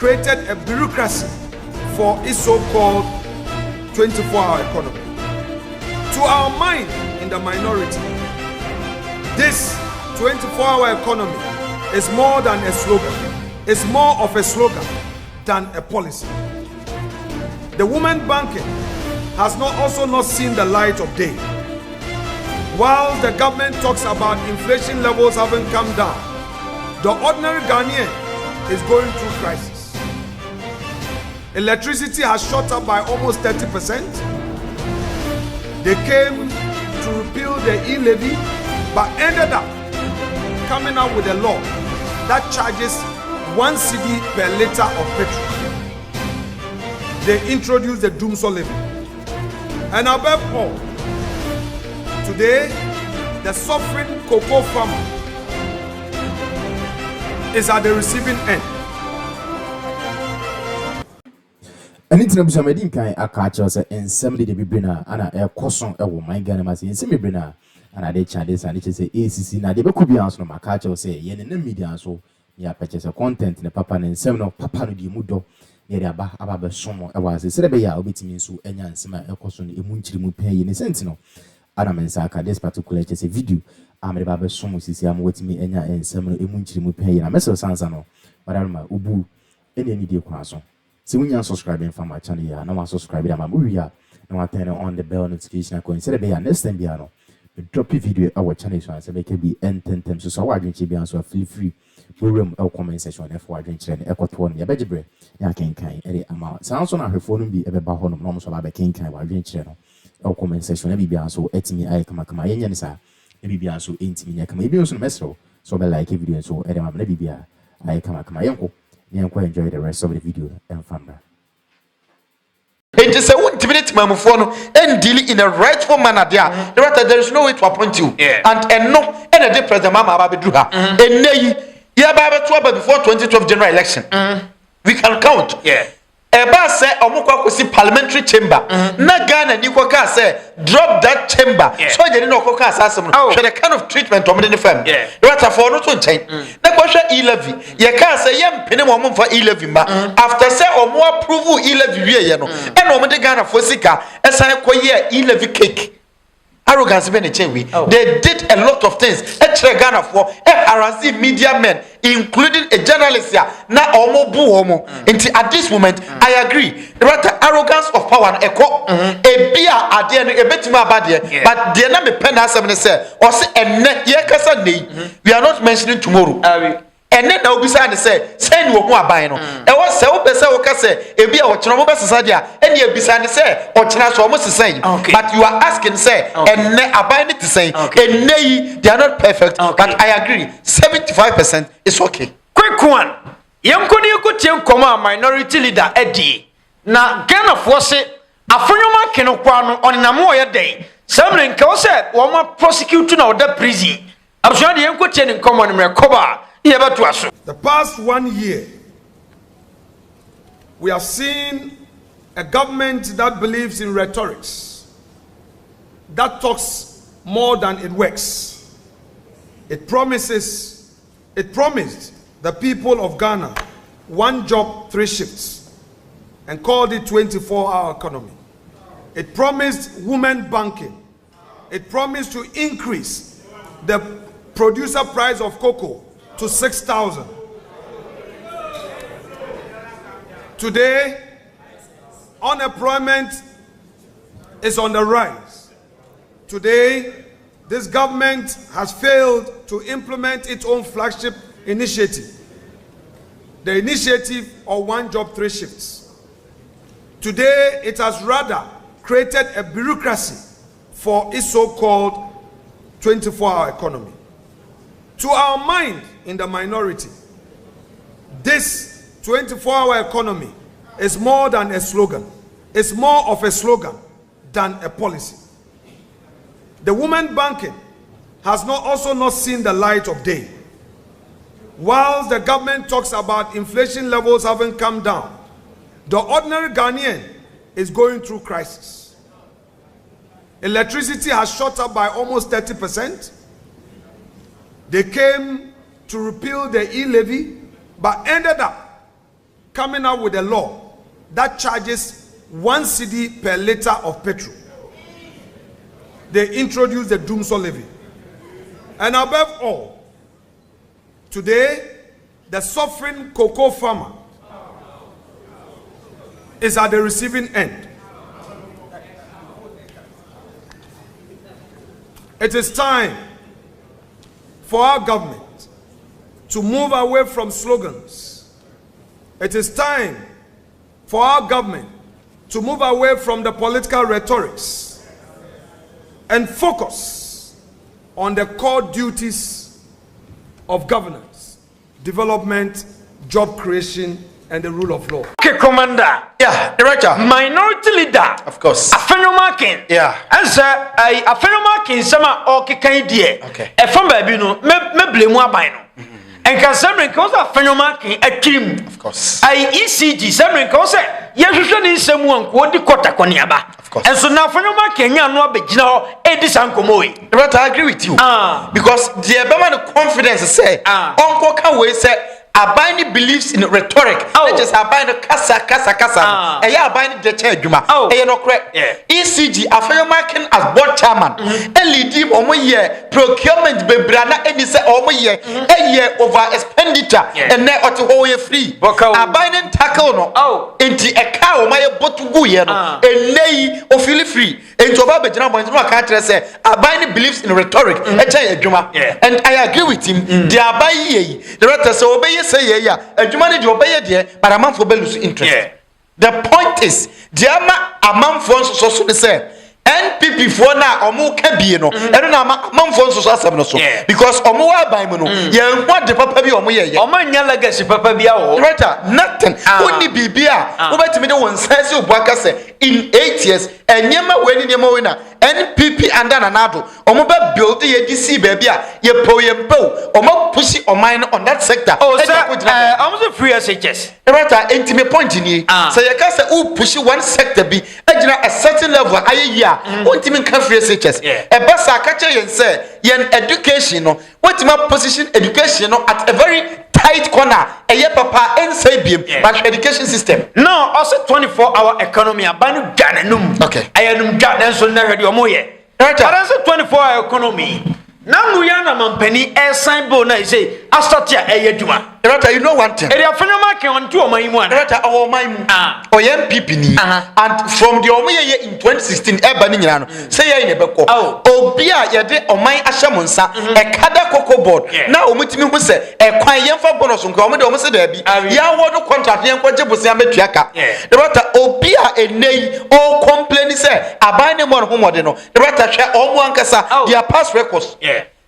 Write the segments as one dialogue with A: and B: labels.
A: created a bureaucracy for its so-called 24-hour economy. To our mind in the minority, this 24-hour economy is more than a slogan. It's more of a slogan than a policy. The women banking has also not seen the light of day. While the government talks about inflation levels having come down, the ordinary Ghanaian is going through crisis. Electricity has shot up by almost 30%. They came to repeal the e-levy, but ended up coming out with a law that charges 1 cedi per litre of petrol. They introduced the Doomsday levy. And above all, today, the suffering cocoa farmer is at the receiving end.
B: Anything about somebody can catch us and somebody the bibrina and a caution a woman Ganamasi and semi brina and I did Chinese and it is a ACC. Now they could be answered my catch or say, yen in the media so ya purchase a content in the papa and seven of papa no di mudo near about some was a celebia obit means so any and semi a caution a munchi mu pay in a sentinel. Adam and Saka, this particular just a video. I'm about some I'm waiting me and some a munchi mu pay in a mess of Sansano, but I'm a ubu any media croissant. So when you're subscribing from my channel, yeah, no one subscribe to my movie, yeah, no one turn on the bell notification. I consider be next time, piano. We drop a video our channel so I make it be end 10 times. So I drink chibi so feel free. We room our comment section. If I drink channel, echo to one, yeah, better bread. Yeah, can any amount. Sounds on her phone be ever back home. Normal so I be king while drink channel. Our comment section. Maybe so et me I come yen sa. Maybe so ain't me. Maybe also messro. So be like a video so Edema maybe I come yanko. You can enjoy the rest of the video and fun.
C: It is a 1 minute mamufono and deal in a rightful manner there is no way to appoint you. And no and a day president mama ababidruha and nay ya baba 12 before 2012 general election. We can count. Eba say omukwa kosi parliamentary chamber na Ghana ni kwa ka say drop that chamber so je no kwa ka asasem no the kind of treatment omde ne fam right for no to nchen na kwa hwe e-levy ye ka say ye mpene mo mfa e-levy ma after say omo approve e-levy wie ye no e na omde Ghana for sika esan kwa ye e-levy cake arrogance be ne chewi. They did a lot of things e Ghana for harassing media men including a journalist here na omo bu omo until at this moment I agree the arrogance of power eko e bia ade no ebetima abade but the na me pen asem ne say o se enne ye kasa nei we are not mentioning tomorrow enne na obisa ne say ni wo hu aban no e wo se wo pese wo ka say e bia wo kino mo besesa dia enne ebisa ne say o kina so mo sesan but you are asking say enne aban ne tisai enne yi they are not perfect but I agree 75% is okay.
D: Quick one. Yemkoni yukutie nkoma minority leader Eddie. Na Ghana force Afenyo Markin kwano oninamu oye dey. Samre nka wo se wo ma prosecute na oda prison. Abusua de yemkotie ne nkoma ne mrekoba yebeto aso.
A: The past 1 year we have seen a government that believes in rhetorics, that talks more than it works. It promised the people of Ghana 1 job, 3 shifts, and called it 24-hour economy. It promised women banking. It promised to increase the producer price of cocoa to 6,000. Today, unemployment is on the rise. Today, this government has failed to implement its own flagship initiative, the initiative of 1 job, 3 shifts. Today, it has rather created a bureaucracy for its so-called 24-hour economy. To our mind in the minority, this 24-hour economy is more than a slogan. It's more of a slogan than a policy. The women banking has also not seen the light of day. While the government talks about inflation levels having come down, the ordinary Ghanaian is going through crisis. Electricity has shot up by almost 30%. They came to repeal the e-levy, but ended up coming out with a law that charges 1 cedi per liter of petrol. They introduced the doomsday levy. And above all, today, the suffering cocoa farmer is at the receiving end. It is time for our government to move away from slogans. It is time for our government to move away from the political rhetorics and focus on the core duties of governance, development, job creation, and the rule of law.
D: Okay, Commander.
C: Yeah, Director.
D: Minority leader.
C: Of course.
D: Afenyo Markin.
C: Yeah.
D: And sir, Afenyo Markin sama okay kan die.
C: Okay.
D: E from baby no me blame aban no. And can some cause Afenyo Markin atwim.
C: Of course.
D: ECG some cause ye hwehwe ni nsemu anko di kota koniaba.
C: Of course.
D: And so now Afenyo Markin nya no abegina ho edi sankomo yi.
C: Director, I agree with you. Because the Ebama confidence say uncle can we say Abani believes in rhetoric. It is Abani kasa. Eya Abani de chejuma. Eya no correct. ECG Afenyo Markin as board chairman. LED omo ye procurement bebrana eni se omo ye eye over expenditure and na oti ho ye free. Abani tackle no. Enti eka omo ye botugu ye no. Enei ofili free. Enti oba bejina bo enti no aka tire say Abani believes in rhetoric. Eche ejuma. And I agree with him. The Abai ye. The rest say obey say yeah, adwuma ne de obeye de but amount for lose interest. The point is the amount for so de say NPP for na omo ka bie no eno na amount for so asem no so because omo wa ban mu no ye ho de papa bi omo ye
D: omo nya legacy papa bi awo
C: right nothing only bibia obetimi de won sense obuaka say in 8 years enyema we ni nyema we na NPP and Anado omo be build ye DC baby a ye po omo push oman on that sector.
D: Oh sir, omo Fìírèś
C: right intimate point ni say you can say who push one sector be a certain level aye ya ultimate can Fìírèś e basa ka che yen say yen education no ultimate position education no at a very tight corner eye papa inside biem but education system
D: no also 24-hour economy abanu gananum
C: okay
D: ayanum ganan so na hwede omo ye right also 24-hour economy na nu ya na mampani e sign bill na say astatia eyaduma
C: right you know one thing
D: area Afenyo Markin on to oman mu ana
C: right our man o MPP ni and from the omo ye in 2016 eba ni nyina no say ye ne beko obi a ye de oman ahyem nsa e kada cocoa board na omutimi hu se e kwan ye mfa bonus nko omo de omo se da bi ya wodo contract ye nkwaje bosia metua ka right obi a enei o complain say aban ne mo no homode no right hwe omo ankasa their past records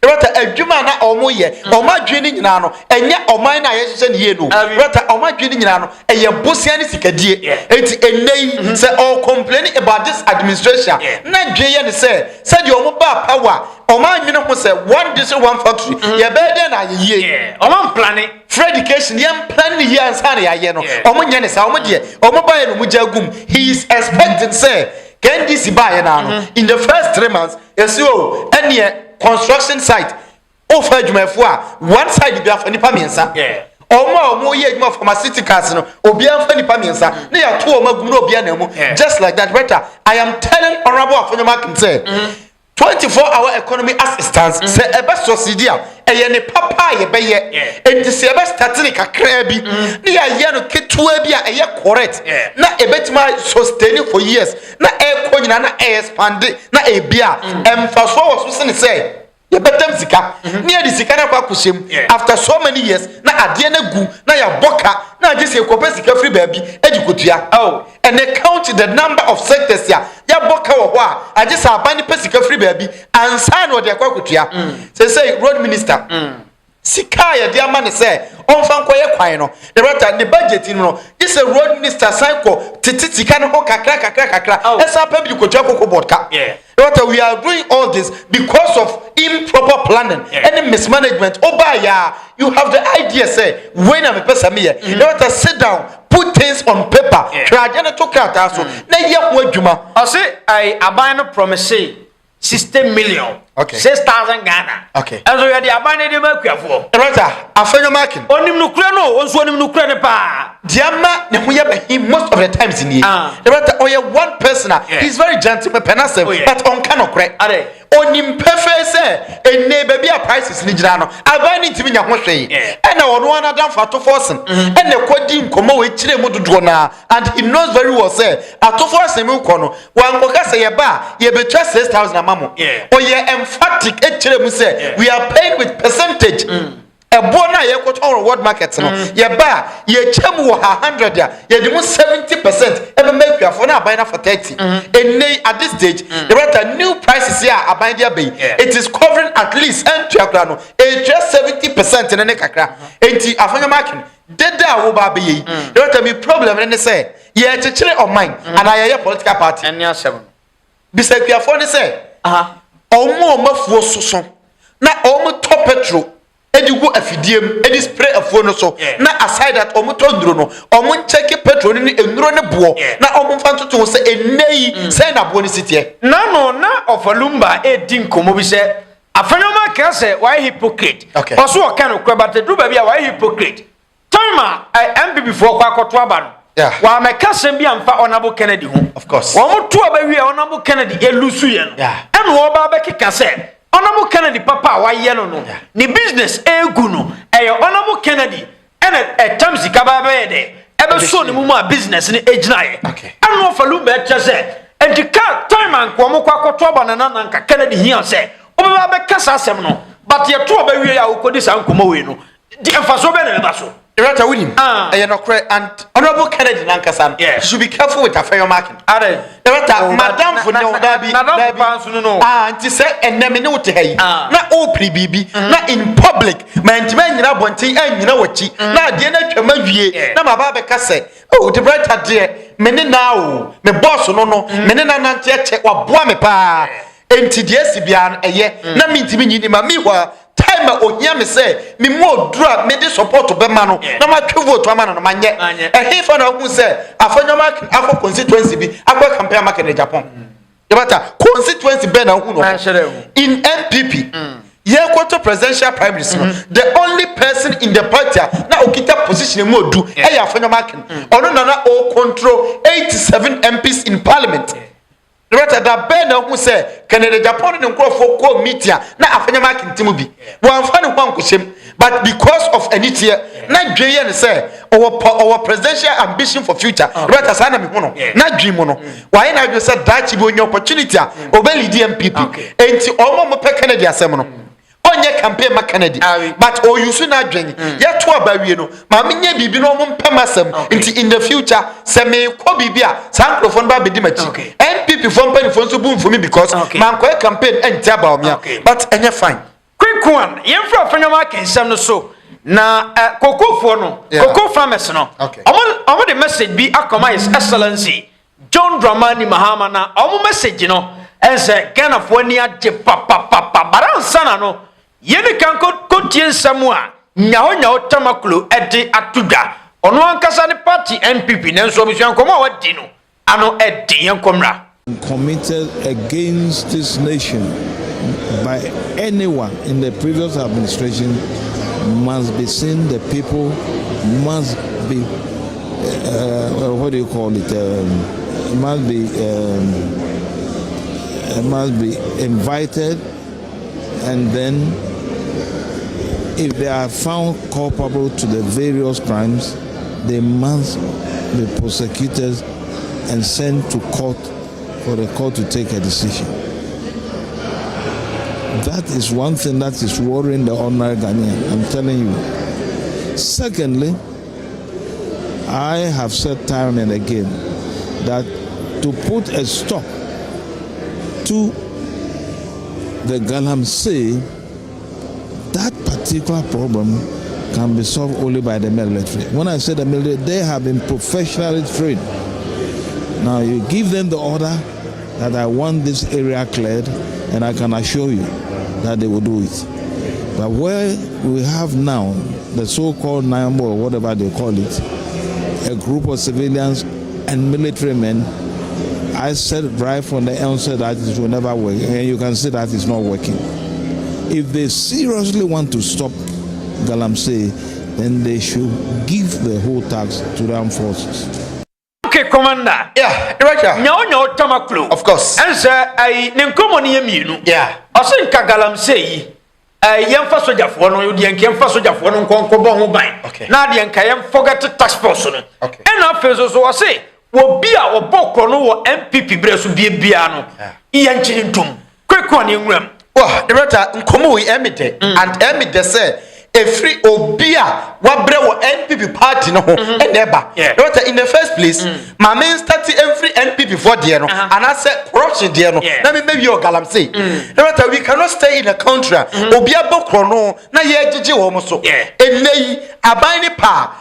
C: Rata adwuma na omo ye oma dwene nyina no enya oman na ye hye ne ye no rata oma dwene nyina no eye bosia ne sikadie enti enei say all complaining about this administration na dwe ye ne say de omo ba power oma nwene ho say one district one factory ye be dey na ye
D: oma planning
C: free education ye plan ye ansa na ye no omo nya ne say omo de omo ba ye no mu jagum he is expecting say can this buy na no in the first 3 months eso ene construction site offer adwumafo a one side bi afa nipa miensa omo ye adwuma pharmaceuticals no obi afa nipa miensa na ya to omo agum na obi na mu just like that better I am telling honorable Afenyo Markin say 24-hour economy as it stands say ebe succeed a eye ne papa ye be ye enti say ebe start ne kakra bi na ya ye no ketua bi a eye correct na ebetima sustain for years na e ko nyina na e expand na e bia emfaso wo so ne say ye betem sika na ye di sika na kwa kushem after so many years na ade na gu na ya boka na age say ko sika free baby ejikotua and they count the number of sectors ya boka wo ho a age say abani pesika free baby ansa na ode kwa kutua say road minister sika ya dia man say onfa nkoye kwan no the rata the budget no this a road minister sign ko tititika no kakra esa pa bi kotua kokko board ka What we are doing all this because of improper planning and mismanagement. You have the idea, say, when I'm a person here, you have to sit down, put things on paper. Try to talk out also.
D: I say, I buy no promise 60 million.
C: Okay.
D: 6,000 Ghana.
C: Okay.
D: And so you are the abandoned for.
C: Afenyo Markin.
D: Onim nukre no, onso onim nukre ne pa.
C: Diama most of the times in here. The matter one person, he's very gentle, but on cannot correct. On him perfect say a neighbor be a prices in Nijano. I buy it to me and I want one down for 2 forcing and the quadim come away and he knows very well say at 2 forcing Mukono. One worker say a bar, ye betray 6,000 a mammo. Or ye emphatic say we are paying with percentage. A bona ye ko on world market no ye ba ye chemu 100 ya ye demu 70% e make you for na buy na for 30 at this stage the rate new prices here aban dia be it is covering at least and no e just 70% in ne kakra enti Afenyo Markin deda wo ba be yi the rate me problem ne say ye chechire on mine and I political party
D: enya asem
C: bisa kwa for ne say omo mafuo soso na omo top petrol Edigu afidiem edi spray afuo no so na aside that omuto nduro no omun check petrol ni enuro ne bo na omun fanto to se enei say na bo ni sitie
D: na no na ofalumba edi nkomo bi se Afenyo Markin say why hypocrite also o kan okwa but do ba bia why hypocrite time MPP for kwa koto aba no wa meka sem bia mfa Honorable Kennedy ho
C: of course
D: wo mo to aba wi Honorable Kennedy elusu ye no em wo ba be keka say Honorable Kennedy papa wa ye no no ni business egu no Honorable Kennedy and a tamsi kaba be de ebe so ni mu business ni ejina ye anu falu be che say entika time an ko mo kwa koto aba na nka Kennedy hian say obeba be kasa asem no but ye to aba wi ya ukodi sa nkomo we no di emfaso be na be baso
C: Irata with him. And Honorable Kennedy Nankasan, you should be careful with Afenyo Markin. Irata, Madame for no Dabi, and to say, and never know to hey, not all pre BB, not in public, man to man, you know, one tea, and you know what she, not dinner to Mavier, not my Baba say, oh, the bright dear, many now, me boss, no, many not yet or boame pa, and to the Sibian, a year, not mean to me, Mamiwa. Time o nya me say me mo dra me de support be ma no na ma twe vote ama no ma nye he fa na hu say Afenyo Markin afọ constituency bi akwa campaign market in Japan e bata constituency be na hu no in MPP ye kwato presidential primaries no the only person in the party na okita position mo du e ya Afenyo Markin ono na o control 87 MPs in parliament. Rata da be na hu say Canada Japan ne nkrofo ko meeting na Afenyo Markin timubi wan fa ne ho ankohyem but because of anything na dweye ne say our presidential ambition for future rata sana me hu no na dwi mu no why na dwe say dachi bi onye opportunity obeli DMPP enti omo mo pe Canada asem no onye campaign ma Kennedy but o yusu na dwen ye to abawie no ma menye bibi no mo mpem asem nti in the future se me ko bibi a sankrofon ba bedi machi MPP from pen for so boom for me because man ko campaign enti about me but enye fine
D: quick one ye fra Afenyo Markin sem no so na kokofo no koko farmers no omo the message bi akoma his excellency John Dramani Mahama na omo message no ense Ghana fo ni age papa baransana no yeni kan ko tie nsam a nyaho tamaklo ede atudwa ono ankasa ne party MPP nenso obisan komo wadi no ano ede yenkomra
E: committed against this nation by anyone in the previous administration must be seen. The people must be what do you call it must be invited, and then if they are found culpable to the various crimes, they must be prosecuted and sent to court for the court to take a decision. That is one thing that is worrying the ordinary Ghanaian, I'm telling you. Secondly, I have said time and again that to put a stop to the Galamsey, that particular problem can be solved only by the military. When I say the military, they have been professionally trained. Now you give them the order that I want this area cleared, and I can assure you that they will do it. But where we have now the so-called NAMBO or whatever they call it, a group of civilians and military men, I said right from the onset that it will never work, and you can see that it's not working. If they seriously want to stop Galamsey, then they should give the whole tax to the armed forces.
D: Okay, Commander.
C: Yeah, Director.
D: Nyo tamaklo.
C: Of course.
D: And sir, I nenkomoni yemienu.
C: Yeah.
D: Asen kagalam sei. Yemfa soja fo no de enke yemfa soja fo no nkonko bo ho ban. Na de enka yem forget tax force no.
C: Okay.
D: And afezo so say wo bia wo bokro no wo MPP breso bia no. Iya nchiri ntum. Kwekwa ne nwuram.
C: Well, Director, nkomo we emite and emite say every obia wabre wo NPP party no ho eneba. Director, in the first place, my main start every NPP for there no and I said corruption there no. Na me maybe your galamsey. Director, we cannot stay in a country obia bokro no na ye gigi wo mo so. Enei abani pa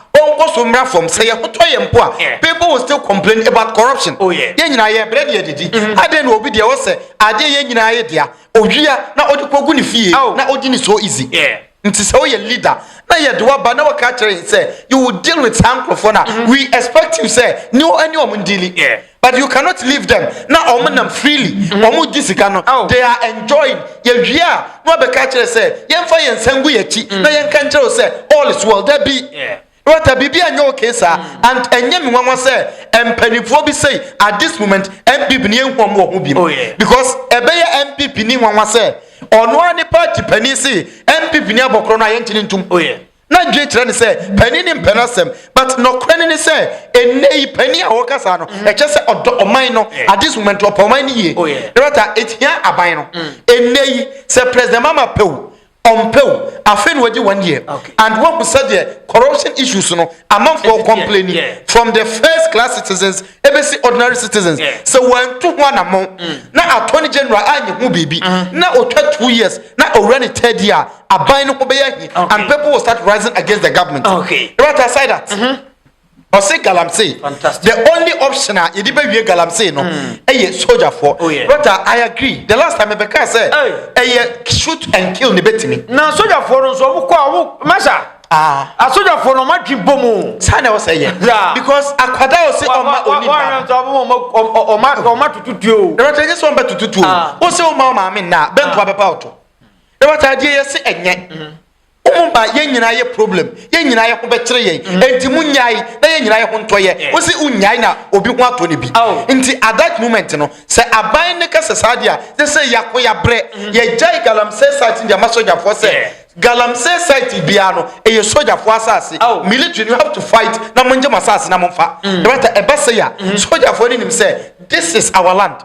C: from say people will still complain about corruption. Oh yeah. I didn't know there was a idea. Oh yeah, now Odipogu ni fee. Now Odini so easy. Yeah. It is how you leader. Now you do but now catcher say you will deal with Sankrofona. We expect you say no anyone dealing. Yeah. But you cannot leave them. Now omen freely. They are enjoying. Yeah. No be catcher say yen fa yen sengu yechi. Now yen catcher say all is well. There be. Yeah. What a baby and your case, and Yemi Mama say, and Pennyphobe say at this moment, MPP near one more because a bear MPP near one say, or no any party penny say, MPP near Bocrona entering to not Jay say, penny in Penasem, but no cranny say, a nay penny or Casano, a just or minor at this moment of Pomani. Oh, yeah. It's here a bino. A nay, say President Mama Poe. Afenyo 1 year. Okay. And what we said there, corruption issues among for complaining from the first class citizens, ABC ordinary citizens. So when 2-1 among now Attorney General and baby now 2 years, now already 3rd year, a buying and people will start rising against the government. Okay. Right aside that. Or say galamsey. Fantastic. The only option you did be galamsey no. Soldier for. Oh yeah. But I agree. The last time I said, shoot and kill the betting. Now soldier for no so masa. A soldier for no match bomu. Sana was say yeah. Because akwada was say on my o ma tutu. The right just one but tutu. O say o ma me na bento abepa. The right idea say enye. Umba yenyina ye problem yenyina ye ho bekyere ye enti munyai na yenyina ye ho ntoye wosi unyai na obi ho ato ne bi enti at that moment no se aban ne kase sadia se yakoya bre ye jai galamsey site dia masoja for say galamsey site bia no ye soja for asase military you have to fight na monje masase na monfa right e bese ya soja for nim say this is our land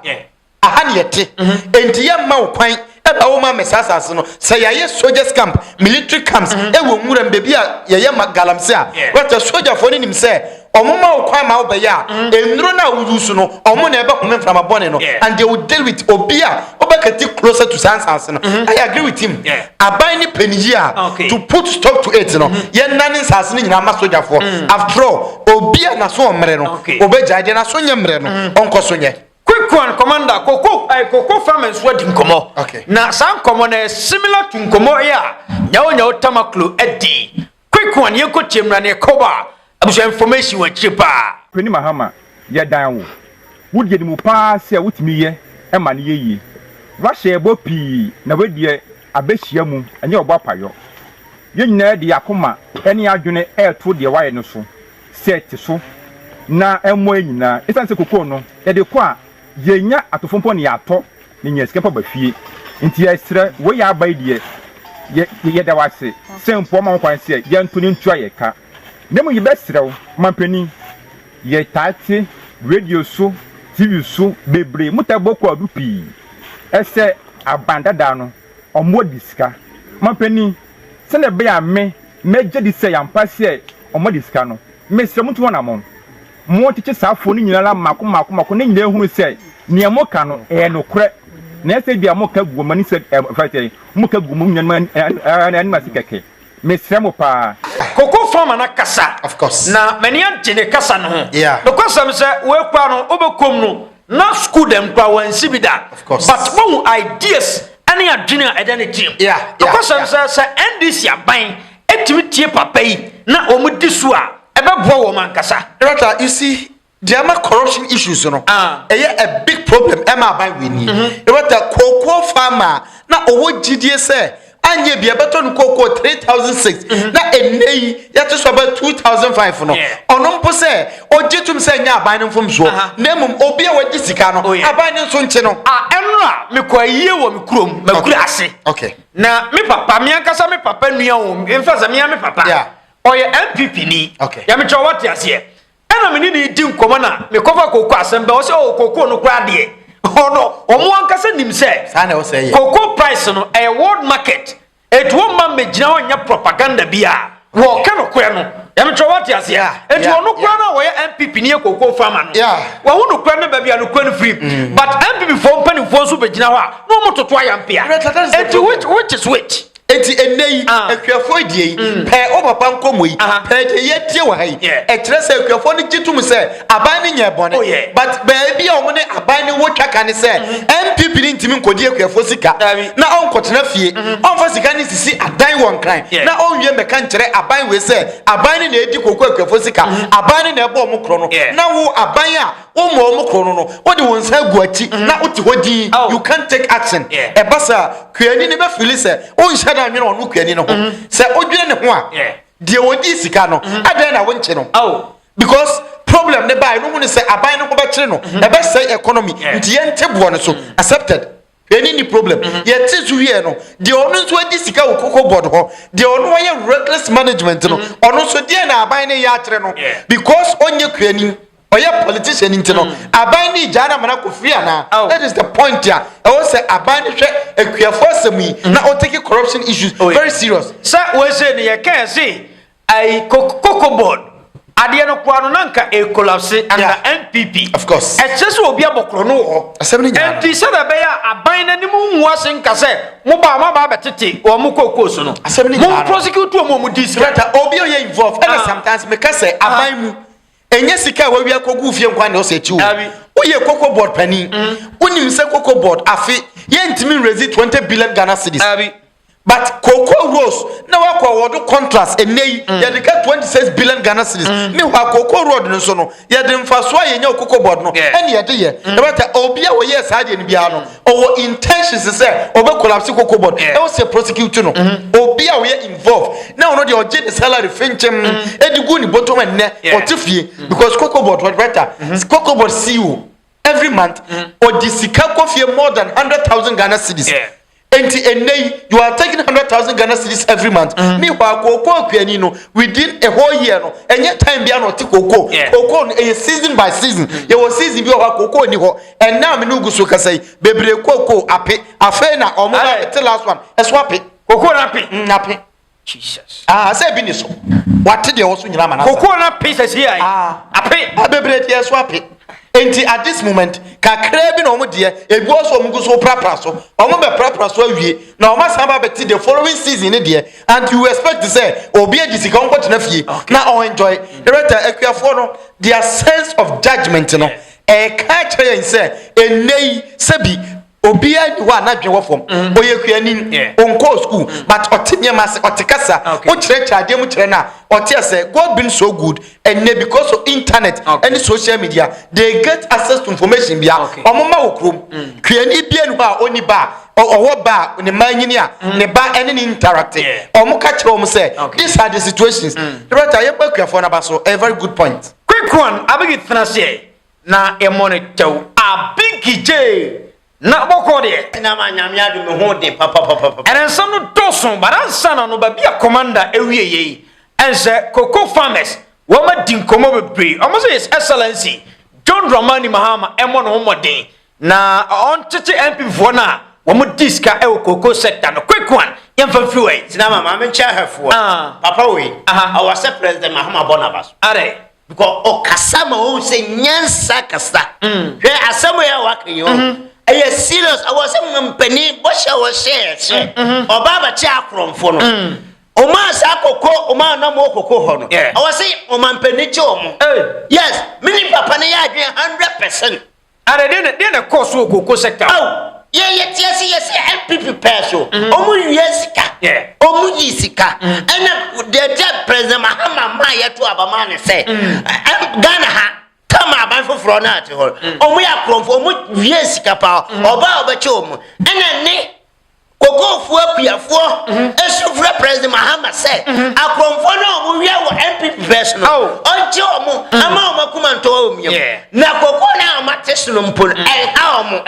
C: ahani yete enti ye ma okwan Oma mesasas no say ya soldiers camp military camps e wo nwuram bebi a ye galamsey what a soldier for nim say omoma okwan ma obeya enuro na wurusu no omo na ebe home from abone no and they will deal with obia obekati closer to sansans no I agree with him aban ni penijia to put stop to it no ye nane sas ni nyina ma soldier for after all obia na so omre no obejaje na so nyemre no onko so nye quick one commander koko farmers wadi nkomo na san komo na similar to nkomo ya nyawo tamaklo edi quick one ye ko chemra ne koba abuso information wa chipa
F: peni mahama ye dan wo wudie ni mu pa se wutimi ye e ma ne ye Russia ebo pi na wedie abehia mu anya obo apayo ye nyina de yakoma eni adwene e to de waye no so set so na emo nyina esanse koko no ye de ko a yenya atofompo ne yato ne nyesike pa bafie nti yesre wo ya abaidie ye da wase sempo ma nkwan se ye ntuni ntua ye ka nemu ye besrew mampani ye tati radio so TV so bebre mutaboko adupi ese abandada no omo diska mampani se ne be ya meje di se yampa se omo diska no mesre mutu wona mo mo tiche safo ni nyina la mako ne nyina ehunu se ne mo ka no no kre na se bia mo ka guo mani se fate mo ka guo mo nyana an masikeke mesre mo pa
D: koko fama na kasa
C: of course
D: na mani agene kasa no ho because am se we kwa no obekom no na school dem kwa wansi bida but mo ideas any agene identity because am se NDC aban etimi tie papa yi na omudi so a ebebo wo mankasa
C: right you see there are corruption issues no a big problem am aban we ni right koko farmer na owo gidie say anye bia beto no koko 3006 na enei ya to so about 2005 no ono mpo se ogitum se nya aban no mfom so na mum obi a wadi sika no aban no so nche no
D: eno a me kwa yie wo me kurom makura ase
C: okay
D: na me papa me ankasa me papa nua wo emfa me papa oye MPP ni ya me cho wate ase ena me ni di nkomo na me kofa koko asembe o se o koko no kura de ono omo ankasa nim se
C: sana o se ye
D: koko price no a world market it won man me gina wanya propaganda bia wo ka no kura no ya me cho wate ase et wo no kura na wo ye MPP ni koko farmer no wo hu no kura na ba bia no kura no free but MPP for company for so be gina ho a no mo toto ayampia et which is which
C: enti enei akuafo die pe o papa nkomo yi pe de yetie wa hai e kire se akuafo ni gitum se aban ni nye bone but baby o mo ne aban ni wo twaka ne se MPP ni ntimi nkodi akuafo sika na on kotena fie on fa sika ni sisi adan won kran na on wie meka nkire aban we se aban ni na edi koko akuafo sika aban ni na ebo mo kro no na wo aban a o mo kro no wo de won sa guachi na uti hodi you can't take action e basa kuani ni be feel se o nhyada na no kuani no ho se odwene ne ho a de wodi sika no adan na wonche no because problem ne buy no hu se aban no ko be kire no e be say economy nti ye ntebo no so accepted any problem ye tizu here no de onu so adi sika okoko board ho de onu wa ye reckless management no onu so de na aban ne ya kire no because onye kuani oya politician nti no aban ni jana mana ko free ana that is the point here I was say aban ni hwe akuafo asemi na o take corruption issues very serious
D: sir we say ne ye can say ai koko board ade no kwa no nanka e collapse under MPP
C: of course
D: e chese obi abokro no ho
C: asemi nya
D: enti se da be ya aban na ni mu nwa se nka se mo ba betete o mo koko so no
C: asemi nya
D: mo prosecute o mo discredit
C: obi o ye involved and sometimes me ka say aban mu enye sika wa wi akogu fie nkwa ne o se chiwo oye koko board pani unim se koko board afi ye ntimi raise 20 billion Ghana cedis but koko rose na wa kwa wodo contracts enei ye de ka 26 billion Ghana cedis me wa koko road no so no ye de mfaso ye nya koko board no ene ye de ye but obi a wo ye saade ni bia no owo intentions se obe collapse koko board e wo se prosecute no obi a wo ye involved na ono de oje the salary finchem edigu ni bottom enne otifie because koko board what better koko board CEO every month or the sika kofie more than 100,000 Ghana cedis enti enei you are taking 100,000 Ghana cedis every month me wa koko akuani no within a whole year no enye time bia no koko no a season by season ye was season bi wa koko ni ho and now me no guso kasai bebre koko ape afa na omo ba the last one eswape
D: koko na pe
C: nape
D: Jesus
C: say bi ni so what de wo so nyina mana
D: koko na pe say ai ape
C: bebre de eswape enti at this moment kakra bi na omo de ebi oso omo guso prapra so omo be prapra so awie na omo samba beti the following season ne de and you expect to say obi ejisika onko tena fie na o enjoy the rest akuafo no their sense of judgment no ka kire say enei sebi obi ani ho anadwe wo fom oye kuani onko school but otinye mas otikasa o kire chade mu kire na otie say God been so good and because of internet and social media they get access to information bia omoma wokrom kuani bia nu ba oni ba owo ba ne manyini a ne ba ene ni interact omo ka kire omo say these are the situations right aye ba kuafo na ba so a very good point
D: quick one abigi tnase na e monitor abigi j na boko de
G: na manyame adu me ho de papa
D: and some no doson baransa na no ba bia commander ewie yi ense cocoa farmers wo ma din komo bebre omo say his excellency John Dramani Mahama emo no modern na on tete MP fo na wo mo diska e cocoa sector no quick one yem fa Fìírèś
G: na mama me cha hefo papa we our president Mahama Bonabas
D: are
G: because o kasama o say nyansa kasa hwe asamo ya wakanyo aye serious I was mpani bo sha wo share obaba cha akromfo no o ma sa kokko o ma na mo kokko ho no I was say o ma mpani che o mo yes mini papa ne ya adwen 100%
D: are de na course o kokko sector
G: ye tiasi yes MPP peso o mu yesika o mu yisika ena de president Mahama ma yeto abama ne say Ghana ha kama aban foforo na ate ho omu ya kromfo omu wie sika pa oba obeche omu ena ne koko fu akuafo esufre president Mahama say akromfo na omo wi wo MPP person onche omo ama omo kumanto omiem na koko na amate no mpo ha omo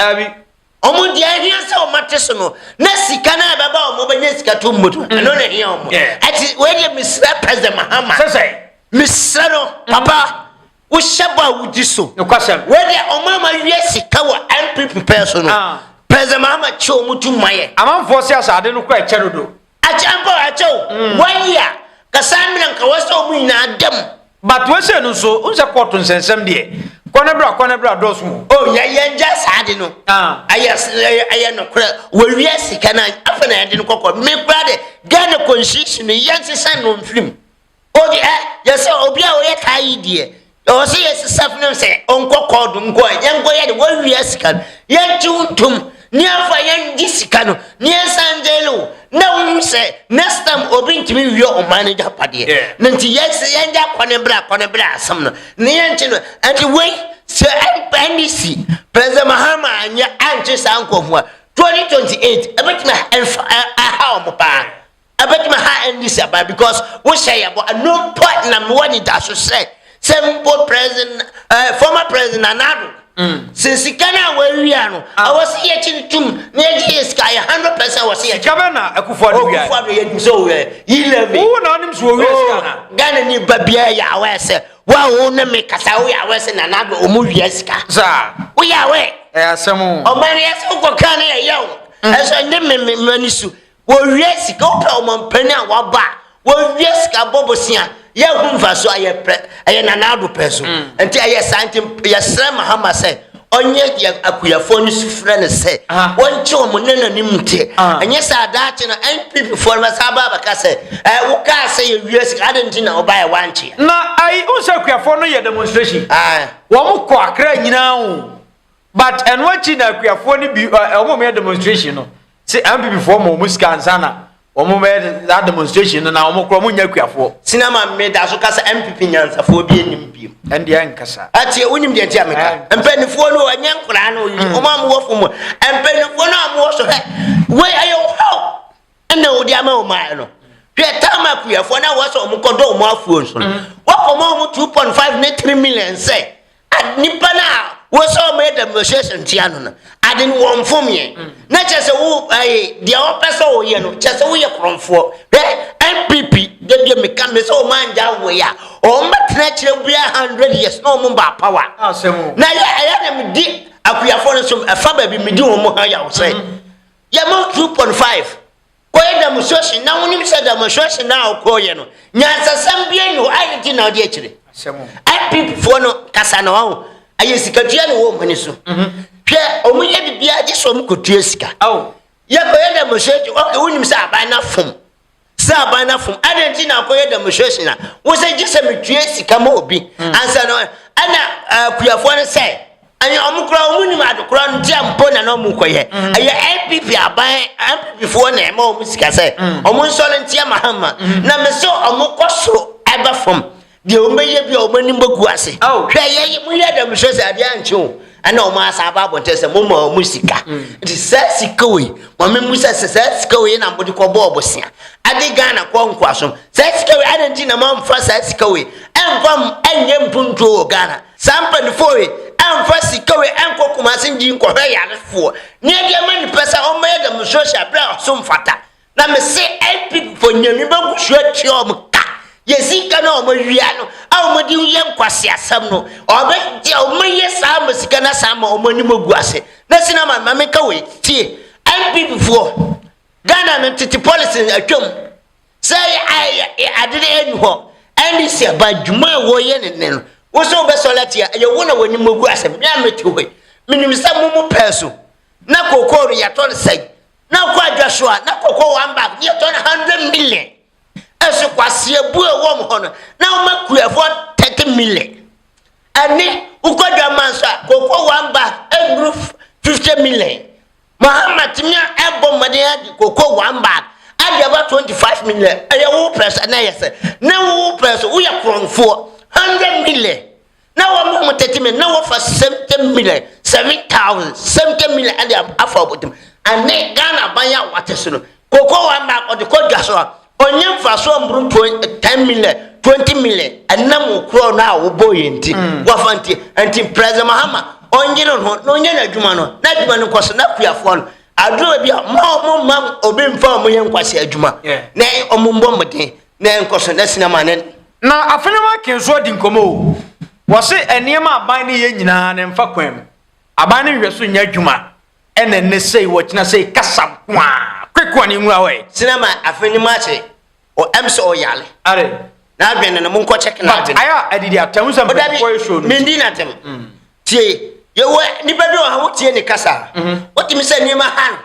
G: omo di ahia se omate so no na sika na baba omo banya sika to mmoto no na hia omo ati we dey misra president Mahama say misra no papa wo sheba wo di so no kwasem we dey omo ma wi sika wo MPP person no president Mahama cho mutu maye
D: amanfo se asade no kwa echerodo
G: achampo acho 1 year kasamina nka waso mu ina adam
D: but we say no so unse court nsensem de kwana bra dos mu
G: ye nja sade no aya no kra we wi sika na afana ya de no kokko me kra de Ghana constitution yanse san no mfim o de ye say obi a o ye kai die o say yes safno say onko kodu nko yengo ye de we wi sika ye tuntum ni afa ye ndi sika no ni sanjelo na won say next time obi ntimi wi o manager pade na nti yes ye nja kwane bra asam no ni ye nti no anti we say NDC president Mahama anya anche sankofo 2028 abetima ha mo pa abetima ha NDC aba because we say about no point na me wani da so say simple president former president Anado since Ghana we wi ano I was here chintum na ye sky 100% was here
D: Gavana Akufo-Addo wi
G: Akufo-Addo ye so we 11
D: who na onim so we sika
G: Ghana ni babia ya we say wa wo na me kasa we ya we say na Anado omu wi sika
D: sa
G: we ya we
D: asemu
G: o mari eso ko kan ya yawo eso ndi me manisu wo wi sika o pa o mampani a wa ba wo wi sika bobosia ye humfa so aye na Anado person enti aye santim ye sra Mahama say onye akuyafo ni sufre ne say wonche o munena nimte anye sa dache na NPP for masaba baka say wo ka say ye wi sika adenti na oba ye wanche
D: na ai unse akuyafo no ye demonstration wo mo ko akra nyina ho but enwachi na akuyafo ni bi o mo demonstration no say MPP for mo musika ansana omo me that demonstration na omo kro mo nya kuafo
G: sinama me da so kasa MPP nyansafo bi enim bi
D: ende ya nkasa
G: ati unim de tia meka empanifo no anya nkura na oyi omo amwofo mo empanifo no amwo so we ayo how ena odi ama o mai no hwe tama kuafo na wo so omo kodo omo afuo so wo komo omo 2.5 na 3 million say nipa na wo so me demonstration tia no na adin won fomye na chese wo de o pese wo ye no chese wo ye kronfo MPP de bi me kan me so manja wo ya o matna chire bia 100 years no mo ba power
D: asemu
G: na ya na me di akuyafo no so afa ba bi me di wo mo ha ya wo say ya mo 2.5 ko ye demonstration na wonim se demonstration na ko ye no nya sasam bia no ai ti na de chire
D: asemu
G: MPP fo no kasa na wo aye sikatua no wo mani so hwe omuye bibia je so mkotua sika ye ko ye demonstration okay wonim se abana fom adenti na ko ye demonstration na wo se je se metua sika ma obi ansa no ana kuafo ne se anya omukura omunim adokura ntia mpo na no mukoye aye MPP aban MPP fo na ema omusika se omunsole ntia Mahama na me so omukoso eba fom de omeye bia omanim bogu ase hwe ye mu ye demonstration ade ancho ana o ma sa ba bonte se mo ma musika di sika we mo me musa se sika we na mbodi ko bo obosia ade Ghana ko nkwasom sika we ade nti na ma mfa sika we enfam enye mpuntu o Ghana sampan fo we enfam sika we enko kumase nji nko hwe ya fo ne de mani pesa o ma ye demonstration bra so mfata na me se MPP fo nyami ba gusu ati o mo yesika na omo wiano awomodi ye nkwase asam no obe je omo ye sa musika na sama omo ni mogu ase na sina ma meka we tie MPP fo Ghana no titi policy atwam say adede enu ho NDC abadwuma wo ye ne no wo so be solatia ye wo na woni mogu ase me ameti ho minim sa mumu peso na kokoro ya ton sai na kwa adwaso na kokoro one bag ye ton 100 million eso kwase ebu ewo mo hono na o makuafo 30 million ani ukodwa manso koko one bag egru 50 million Muhammad mia ebo made adi koko one bag adi about 25 million ayewo press na yese na wo press wo ya kronfo 100 million na wo mo 30 million na wo for 70 million 7,000 70 million adi afa obotum ane Ghana banya watesuno koko wa ma o de kodwa so onye mfa so mbru 10 million 20 million anam okro na wo boye nti wafanti anti president Mahama onye no onye na adwuma no koso na kuafo no adro bia mam obi mfa mo ye nkwase adwuma na omumbo mden na nkoso na sinama
D: na Afenyo Markin so di nkomo wo se eniema aban ne ye nyina ne mfa kwam aban ne hweso nya adwuma ene ne sei wo kina sei kasa kwa kwekwa ni nwa we
G: sinama Afenyo Markin o emse o yale
D: are
G: na adwene no monko check na adwene
D: aya adidi atam so mpa ko show no
G: mendi na tem tie ye we ni ba bi o ha wo tie ni kasa wotimi se ni ma han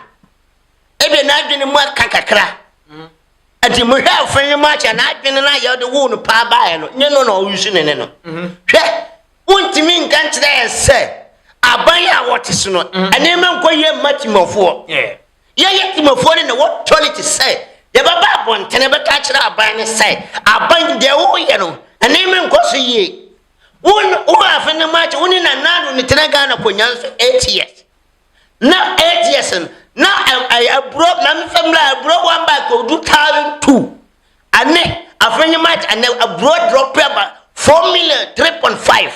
G: ebe na adwene mu kakakra ati mo hwa Afenyo Markin na adwene na ye de wo no pa baaye no nye no na o yusu ne no hwe wontimi nkan kire se aban ya wote no ane ma nko ye matimofo ye timofo ne na what quality say ye baba bontene be ka kire aban ne say aban de wo ye no ane ma nko so ye won Afenyo Markin woni na nado ne tena Ghana ko nyanso 8 years na 8 years na I bro na me family bro one back ko 2002 ane Afenyo Markin ane abroad drop about 4 million 3.5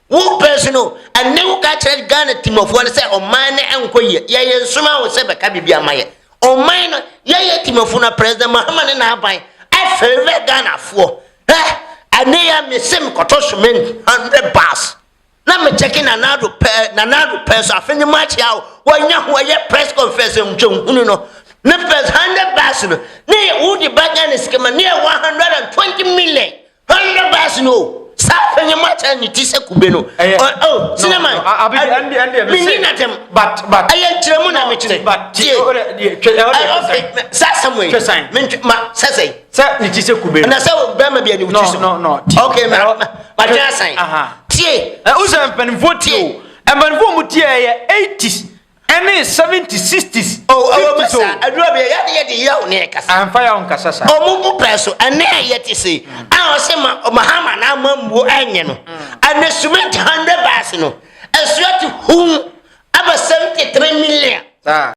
G: wo personal ane wo ka kire Ghana timofo ne say o man ne enko ye ye nsoma wo se be ka bibia maye o man no ye timofo na president Mahama ne na aban I favor Ghana for ane ya me sem koto cement 100 bars na me checking anado peso Afenyo Markin ya wanya ho ye press conference mtwe hunu no ne pes 100 bars no ne wo di bagane skema ne 120 million 100 bars no Afenyo Markin ni tise kube no cinema mini na tem but ayen kire mu na me kire
D: but
G: sasamwe ma sasai
D: sa ni tise kube
G: na sa be ma bia ni wuti
D: no
G: okay ma ja sai tie
D: usam penfo tie embanfo mu tie ye 80s any 70s 60s
G: so adura be ya de ya ne kasa
D: amfa ya on kasa sa
G: omumu preso ane yeti se a o se Mahama na mambo anye no ane cement 100 bars no esuati hum aba 73 million